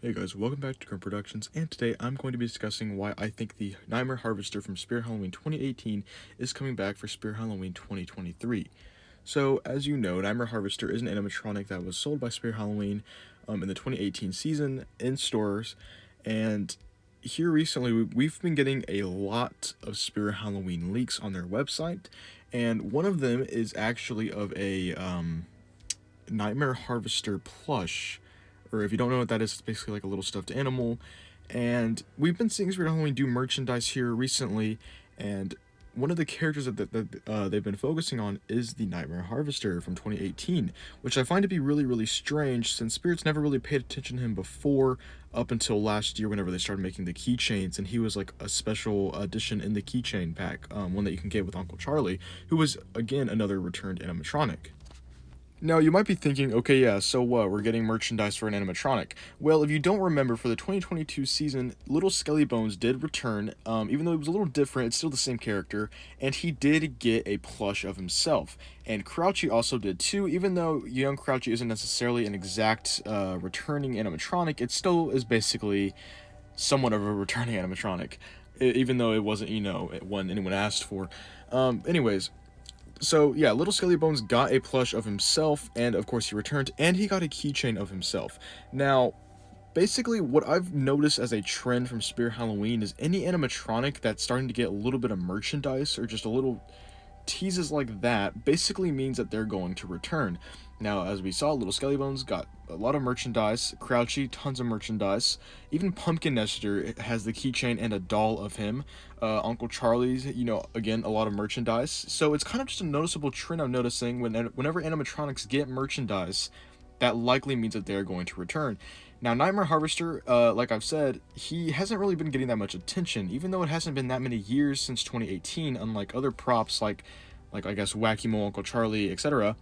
Hey guys, welcome back to Grim Productions, and today I'm going to be discussing why I think the Nightmare Harvester from Spirit Halloween 2018 is coming back for Spirit Halloween 2023. So, as you know, Nightmare Harvester is an animatronic that was sold by Spirit Halloween in the 2018 season in stores, and here recently we've been getting a lot of Spirit Halloween leaks on their website, and one of them is actually of a Nightmare Harvester plush, or if you don't know what that is, it's basically like a little stuffed animal. And we've been seeing Spirit Halloween do merchandise here recently, and one of the characters that they've been focusing on is the Nightmare Harvester from 2018, which I find to be really, really strange since Spirits never really paid attention to him before up until last year whenever they started making the keychains, and he was like a special edition in the keychain pack, one that you can get with Uncle Charlie, who was, again, another returned animatronic. Now, you might be thinking, okay, yeah, so what? We're getting merchandise for an animatronic. Well, if you don't remember, for the 2022 season, Little Skelly Bones did return. Even though it was a little different, it's still the same character, and he did get a plush of himself. And Crouchy also did too, even though young Crouchy isn't necessarily an exact returning animatronic, it still is basically somewhat of a returning animatronic, even though it wasn't, one anyone asked for. Anyways, so yeah, Little Skelly Bones got a plush of himself, and of course he returned, and he got a keychain of himself. Now, basically what I've noticed as a trend from Spirit Halloween is any animatronic that's starting to get a little bit of merchandise or just a little teases like that basically means that they're going to return. Now, as we saw, Little Skelly Bones got a lot of merchandise, Crouchy, tons of merchandise, even Pumpkin Nester has the keychain and a doll of him, Uncle Charlie's, again, a lot of merchandise. So it's kind of just a noticeable trend I'm noticing whenever animatronics get merchandise, that likely means that they're going to return. Now, Nightmare Harvester, like I've said, he hasn't really been getting that much attention, even though it hasn't been that many years since 2018, unlike other props like I guess Wacky Mole, Uncle Charlie, etc.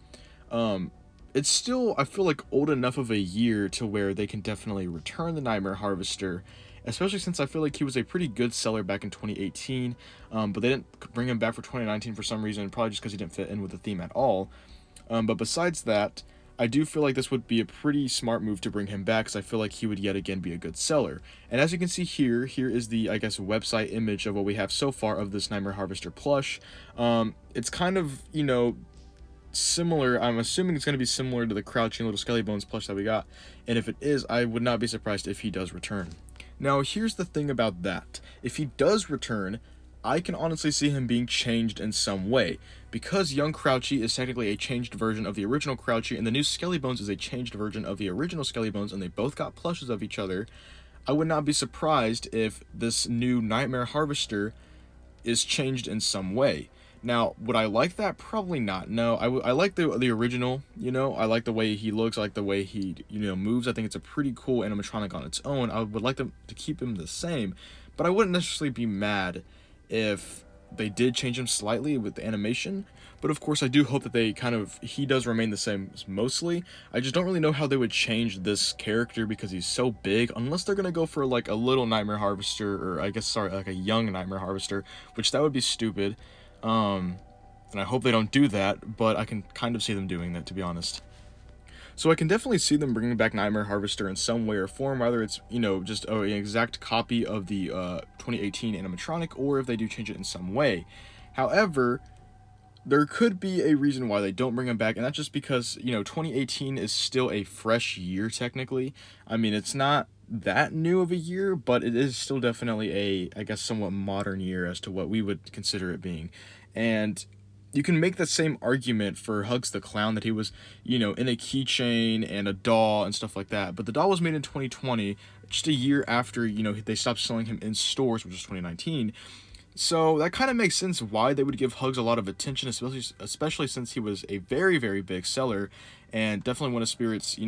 It's still, I feel like, old enough of a year to where they can definitely return the Nightmare Harvester, especially since I feel like he was a pretty good seller back in 2018, but they didn't bring him back for 2019 for some reason, probably just because he didn't fit in with the theme at all. But besides that, I do feel like this would be a pretty smart move to bring him back, because I feel like he would yet again be a good seller. And as you can see here is the, I guess, website image of what we have so far of this Nightmare Harvester plush. It's kind of, similar. I'm assuming it's going to be similar to the Crouching Little Skelly Bones plush that we got, and if it is, I would not be surprised if he does return. Now, here's the thing about that. If he does return, I can honestly see him being changed in some way, because young Crouchy is technically a changed version of the original Crouchy, and the new Skelly Bones is a changed version of the original Skelly Bones, and they both got plushes of each other. I would not be surprised if this new Nightmare Harvester is changed in some way. Now, would I like that? Probably not. No, I like the original, I like the way he looks, I like the way he, moves. I think it's a pretty cool animatronic on its own. I would like them to keep him the same, but I wouldn't necessarily be mad if they did change him slightly with the animation. But of course, I do hope that he does remain the same mostly. I just don't really know how they would change this character because he's so big, unless they're gonna go for like a little Nightmare Harvester, or I guess, sorry, like a young Nightmare Harvester, which that would be stupid. And I hope they don't do that, but I can kind of see them doing that, to be honest. So I can definitely see them bringing back Nightmare Harvester in some way or form, whether it's, just an exact copy of the 2018 animatronic, or if they do change it in some way. However, there could be a reason why they don't bring him back, and that's just because, 2018 is still a fresh year, technically. I mean, it's not that new of a year, but it is still definitely a, I guess, somewhat modern year as to what we would consider it being. And you can make the same argument for Hugs the Clown, that he was, in a keychain and a doll and stuff like that. But the doll was made in 2020, just a year after, they stopped selling him in stores, which was 2019. So that kind of makes sense why they would give Hugs a lot of attention, especially since he was a very, very big seller, and definitely one of Spirit's,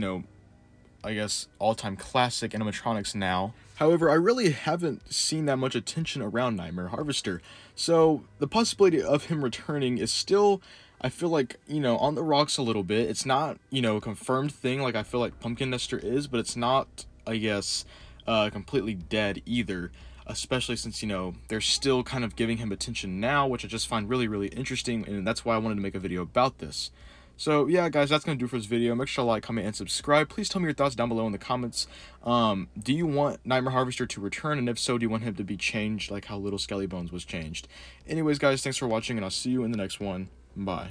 I guess, all-time classic animatronics now. However, I really haven't seen that much attention around Nightmare Harvester, so the possibility of him returning is still, I feel like, on the rocks a little bit. It's not, a confirmed thing like I feel like Pumpkin Nester is, but it's not, I guess, completely dead either, especially since, they're still kind of giving him attention now, which I just find really, really interesting, and that's why I wanted to make a video about this. So yeah, guys, that's gonna do for this video. Make sure to like, comment, and subscribe. Please tell me your thoughts down below in the comments. Do you want Nightmare Harvester to return, and if so, do you want him to be changed like how Little Skelly Bones was changed? Anyways, guys, thanks for watching, and I'll see you in the next one. Bye.